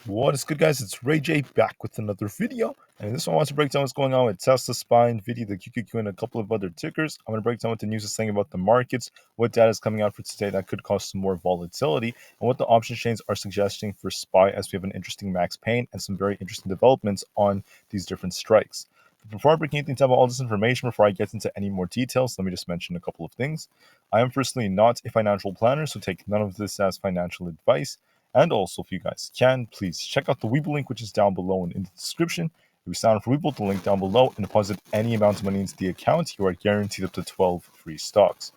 What is good, guys? It's Rey-Jay back with another video, and in this one I want to break down what's going on with Tesla, SPY, Nvda, the QQQ, and a couple of other tickers. I'm going to break down what the news is saying about the markets, what data is coming out for today that could cause some more volatility, and what the option chains are suggesting for SPY, as we have an interesting max pain and some very interesting developments on these different strikes. Before I break anything down about all this information, before I get into any more details, let me just mention a couple of things. I am personally not a financial planner, so take none of this as financial advice. And also, if you guys can, please check out the Webull link, which is down below and in the description. If you sign up for Webull, the link down below, and deposit any amount of money into the account, you are guaranteed up to 12 free stocks.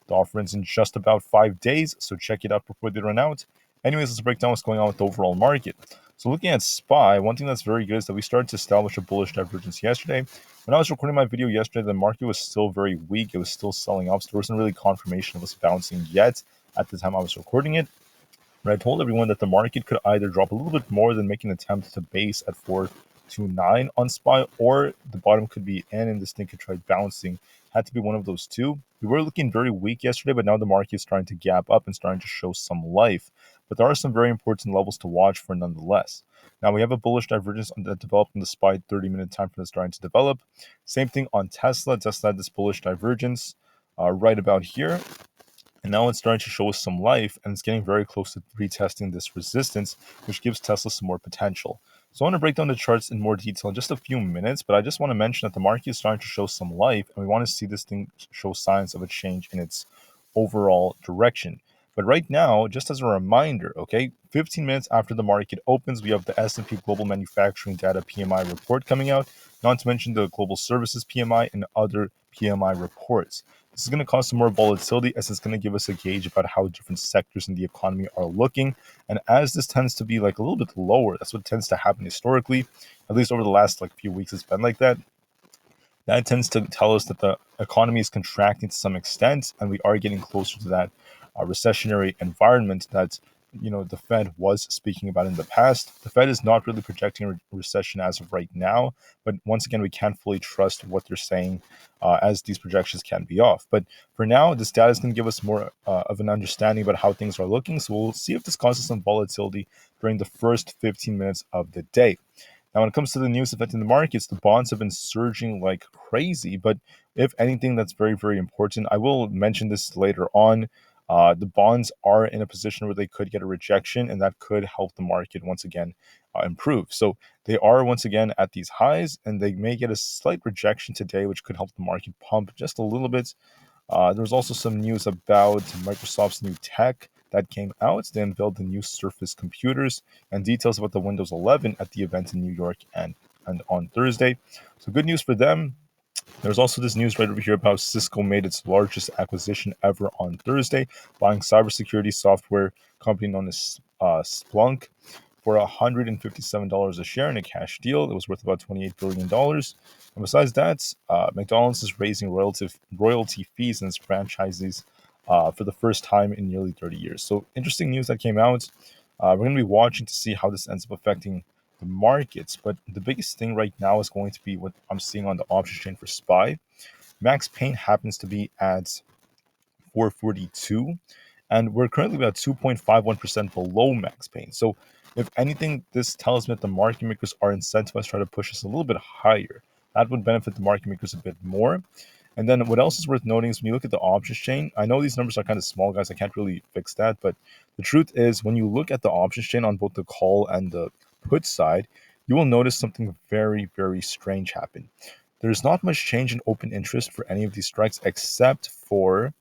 The offer ends in just about 5 days, so check it out before they run out. Anyways, let's break down what's going on with the overall market. So looking at SPY, one thing that's very good is that we started to establish a bullish divergence yesterday. When I was recording my video yesterday, the market was still very weak. It was still selling off, so there wasn't really confirmation of us bouncing yet at the time I was recording it. But I told everyone that the market could either drop a little bit more than make an attempt to base at 429 on SPY, or the bottom could be in and this thing could try bouncing. Had to be one of those two. We were looking very weak yesterday, but now the market is starting to gap up and starting to show some life. But there are some very important levels to watch for nonetheless. Now we have a bullish divergence that developed in the SPY 30-minute time frame that's starting to develop. Same thing on Tesla. Tesla had this bullish divergence right about here. And now it's starting to show us some life, and it's getting very close to retesting this resistance, which gives Tesla some more potential. So I want to break down the charts in more detail in just a few minutes, but I just want to mention that the market is starting to show some life, and we want to see this thing show signs of a change in its overall direction. But right now, just as a reminder, okay, 15 minutes after the market opens, we have the S&P Global Manufacturing Data PMI report coming out, not to mention the Global Services PMI and other PMI reports. This is going to cause some more volatility, as it's going to give us a gauge about how different sectors in the economy are looking. And as this tends to be like a little bit lower, that's what tends to happen historically, at least over the last few weeks it's been like that. That tends to tell us that the economy is contracting to some extent, and we are getting closer to that recessionary environment that the Fed was speaking about in the past. The Fed is not really projecting a recession as of right now, but once again, we can't fully trust what they're saying, as these projections can be off. But for now, this data is going to give us more of an understanding about how things are looking. So we'll see if this causes some volatility during the first 15 minutes of the day. Now, when it comes to the news affecting the markets, the bonds have been surging like crazy. But if anything, that's very, very important. I will mention this later on. The bonds are in a position where they could get a rejection, and that could help the market once again improve. So they are once again at these highs, and they may get a slight rejection today, which could help the market pump just a little bit. There's also some news about Microsoft's new tech that came out. They unveiled the new Surface computers and details about the Windows 11 at the event in New York and on Thursday. So good news for them. There's also this news right over here about Cisco made its largest acquisition ever on Thursday, buying cybersecurity software company known as Splunk for $157 a share in a cash deal. It was worth about $28 billion. And besides that, McDonald's is raising royalty fees in its franchises for the first time in nearly 30 years. So interesting news that came out. We're going to be watching to see how this ends up affecting the markets. But the biggest thing right now is going to be what I'm seeing on the options chain for SPY. Max pain happens to be at 442, and we're currently about 2.51% below max pain. So if anything, this tells me that the market makers are incentivized to try to push us a little bit higher. That would benefit the market makers a bit more. And then what else is worth noting is when you look at the options chain, I know these numbers are kind of small, guys. I can't really fix that. But the truth is, when you look at the options chain on both the call and the put side, you will notice something very, very strange happen. There's not much change in open interest for any of these strikes except for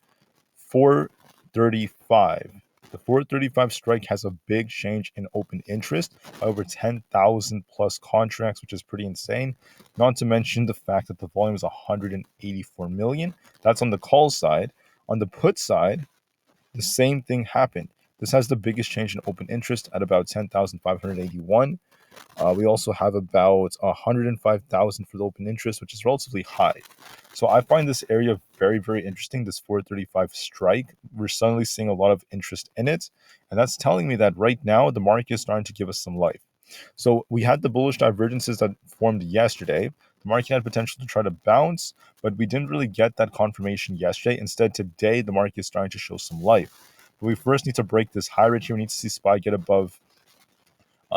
435. The 435 strike has a big change in open interest by over 10,000 plus contracts, which is pretty insane. Not to mention the fact that the volume is 184 million. That's on the call side. On the put side, the same thing happened. This has the biggest change in open interest at about 10,581. We also have about 105,000 for the open interest, which is relatively high. So I find this area very, very interesting, this 435 strike. We're suddenly seeing a lot of interest in it. And that's telling me that right now, the market is starting to give us some life. So we had the bullish divergences that formed yesterday. The market had potential to try to bounce, but we didn't really get that confirmation yesterday. Instead, today, the market is starting to show some life. But we first need to break this high right here. We need to see SPY get above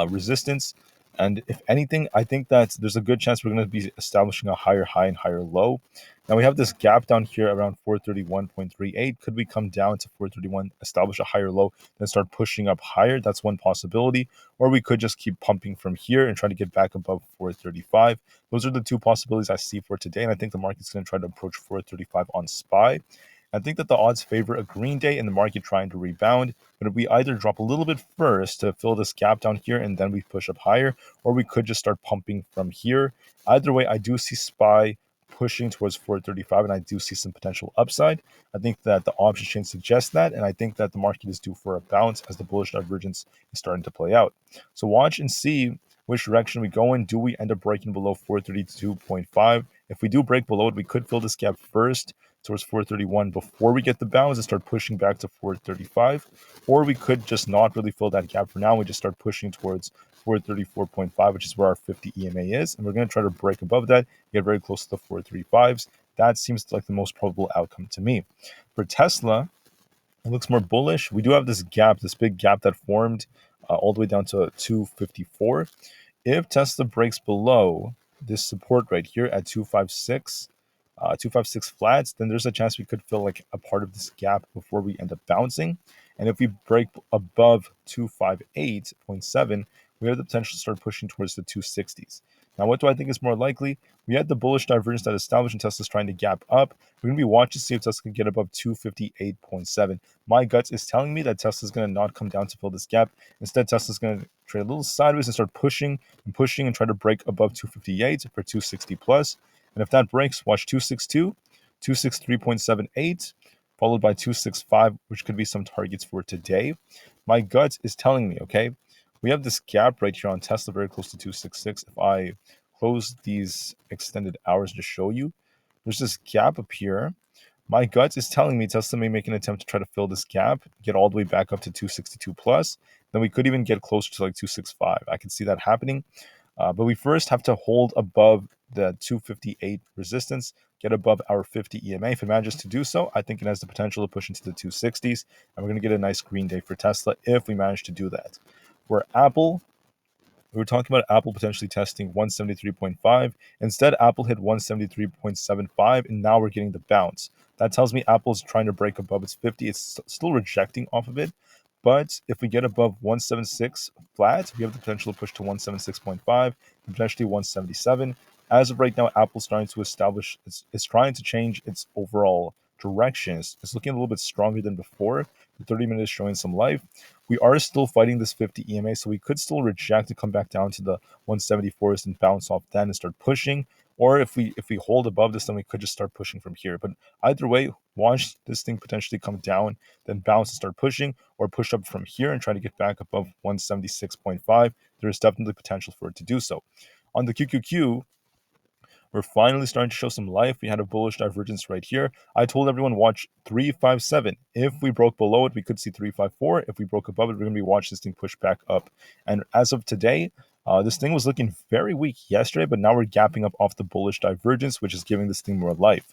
resistance. And if anything, I think that there's a good chance we're going to be establishing a higher high and higher low. Now we have this gap down here around 431.38. Could we come down to 431, establish a higher low, then start pushing up higher? That's one possibility. Or we could just keep pumping from here and try to get back above 435. Those are the two possibilities I see for today. And I think the market's going to try to approach 435 on SPY. I think that the odds favor a green day in the market trying to rebound, but if we either drop a little bit first to fill this gap down here and then we push up higher, or we could just start pumping from here. Either way, I do see SPY pushing towards 435, and I do see some potential upside. I think that the option chain suggests that, and I think that the market is due for a bounce as the bullish divergence is starting to play out. So watch and see which direction we go in. Do we end up breaking below 432.5? If we do break below it, we could fill this gap first towards 431 before we get the bounce and start pushing back to 435, or we could just not really fill that gap for now. We just start pushing towards 434.5, which is where our 50 EMA is, and we're going to try to break above that, get very close to the 435s. That seems like the most probable outcome to me. For Tesla, it looks more bullish. We do have this gap, this big gap that formed all the way down to 254. If Tesla breaks below this support right here at 256 flats, then there's a chance we could fill like a part of this gap before we end up bouncing. And if we break above 258.7, we have the potential to start pushing towards the 260s. Now, what do I think is more likely? We had the bullish divergence that established, and Tesla's trying to gap up. We're going to be watching to see if Tesla can get above 258.7. My guts is telling me that Tesla's going to not come down to fill this gap. Instead, Tesla's going to trade a little sideways and start pushing and try to break above 258 for 260 plus. And if that breaks, watch 262, 263.78, followed by 265, which could be some targets for today. My gut is telling me, okay, we have this gap right here on Tesla very close to 266. If I close these extended hours to show you, there's this gap up here. My gut is telling me Tesla may make an attempt to try to fill this gap, get all the way back up to 262 plus. Then we could even get closer to like 265. I can see that happening. But we first have to hold above the 258 resistance, get above our 50 EMA. If it manages to do so, I think it has the potential to push into the 260s, and we're going to get a nice green day for Tesla if we manage to do that. For Aapl, we were talking about Aapl potentially testing 173.5. Instead, Aapl hit 173.75, and now we're getting the bounce. That tells me Aapl is trying to break above its 50. It's still rejecting off of it. But if we get above 176 flat, we have the potential to push to 176.5 and potentially 177. As of right now, Apple's starting to establish, it's trying to change its overall direction. It's looking a little bit stronger than before. The 30 minutes is showing some life. We are still fighting this 50 EMA, so we could still reject and come back down to the 174s and bounce off then and start pushing. Or if we hold above this, then we could just start pushing from here. But either way, watch this thing potentially come down, then bounce and start pushing, or push up from here and try to get back above 176.5. There is definitely potential for it to do so. On the QQQ, we're finally starting to show some life. We had a bullish divergence right here. I told everyone watch 357. If we broke below it, we could see 354. If we broke above it, we're going to be watching this thing push back up. And as of today, this thing was looking very weak yesterday, but now we're gapping up off the bullish divergence, which is giving this thing more life.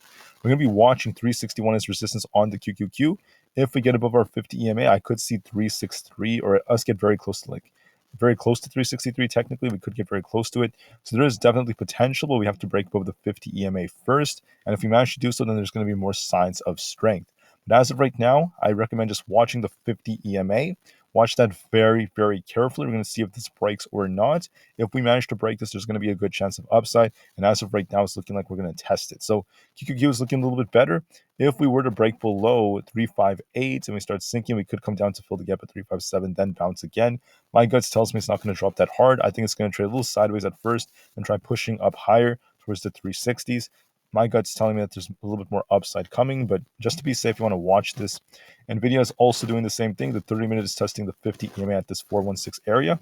We're going to be watching 361 as resistance on the QQQ. If we get above our 50 EMA, I could see 363 or us get very close to 363 technically. We could get very close to it. So there is definitely potential, but we have to break above the 50 EMA first. And if we manage to do so, then there's going to be more signs of strength. But as of right now, I recommend just watching the 50 EMA. Watch that very, very carefully. We're going to see if this breaks or not. If we manage to break this, there's going to be a good chance of upside. And as of right now, it's looking like we're going to test it. So QQQ is looking a little bit better. If we were to break below 358 and we start sinking, we could come down to fill the gap at 357, then bounce again. My guts tells me it's not going to drop that hard. I think it's going to trade a little sideways at first and try pushing up higher towards the 360s. My gut's telling me that there's a little bit more upside coming, but just to be safe, you want to watch this. Nvda is also doing the same thing. The 30 minute is testing the 50 EMA at this 416 area.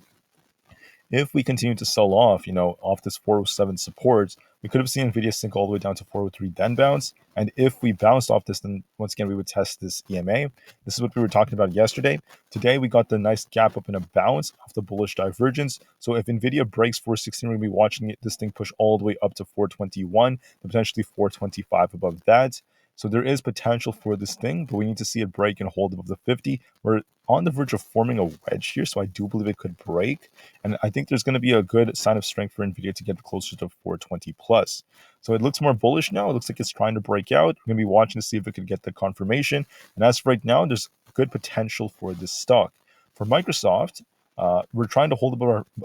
If we continue to sell off, off this 407 support, we could have seen Nvidia sink all the way down to 403, then bounce. And if we bounced off this, then once again, we would test this EMA. This is what we were talking about yesterday. Today, we got the nice gap up in a bounce off the bullish divergence. So if Nvidia breaks 416, we're going to be watching this thing push all the way up to 421, and potentially 425 above that. So there is potential for this thing, but we need to see it break and hold above the 50. We're on the verge of forming a wedge here, so I do believe it could break. And I think there's going to be a good sign of strength for Nvidia to get closer to 420 plus. So it looks more bullish now. It looks like it's trying to break out. We're going to be watching to see if it could get the confirmation. And as of right now, there's good potential for this stock. For Microsoft, we're trying to hold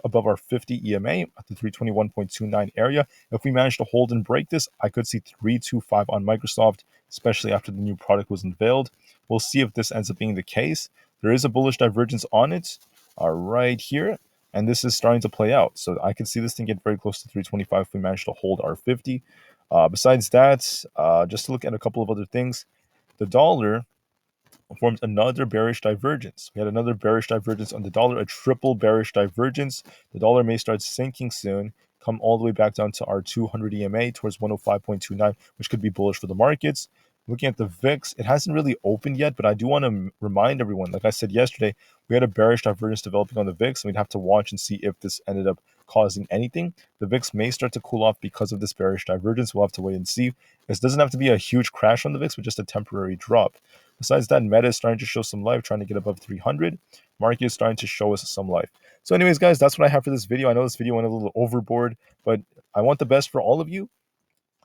above our 50 EMA at the 321.29 area. If we manage to hold and break this, I could see 325 on Microsoft, especially after the new product was unveiled. We'll see if this ends up being the case. There is a bullish divergence on it right here, and this is starting to play out. So I could see this thing get very close to 325 if we manage to hold our 50. Besides that, just to look at a couple of other things, the dollar formed another bearish divergence. We had another bearish divergence on the dollar, a triple bearish divergence. The dollar may start sinking soon, come all the way back down to our 200 EMA towards 105.29, which could be bullish for the markets. Looking at the VIX, it hasn't really opened yet, but I do want to remind everyone, like I said yesterday, we had a bearish divergence developing on the VIX, and we'd have to watch and see if this ended up causing anything. The VIX may start to cool off because of this bearish divergence. We'll have to wait and see. This doesn't have to be a huge crash on the VIX, but just a temporary drop. Besides that, Meta is starting to show some life, trying to get above 300. Market is starting to show us some life. So anyways, guys, that's what I have for this video. I know this video went a little overboard, but I want the best for all of you.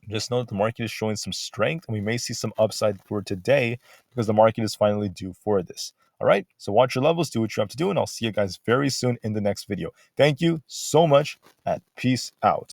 Just know that the market is showing some strength, and we may see some upside for today because the market is finally due for this. All right, so watch your levels, do what you have to do, and I'll see you guys very soon in the next video. Thank you so much, and peace out.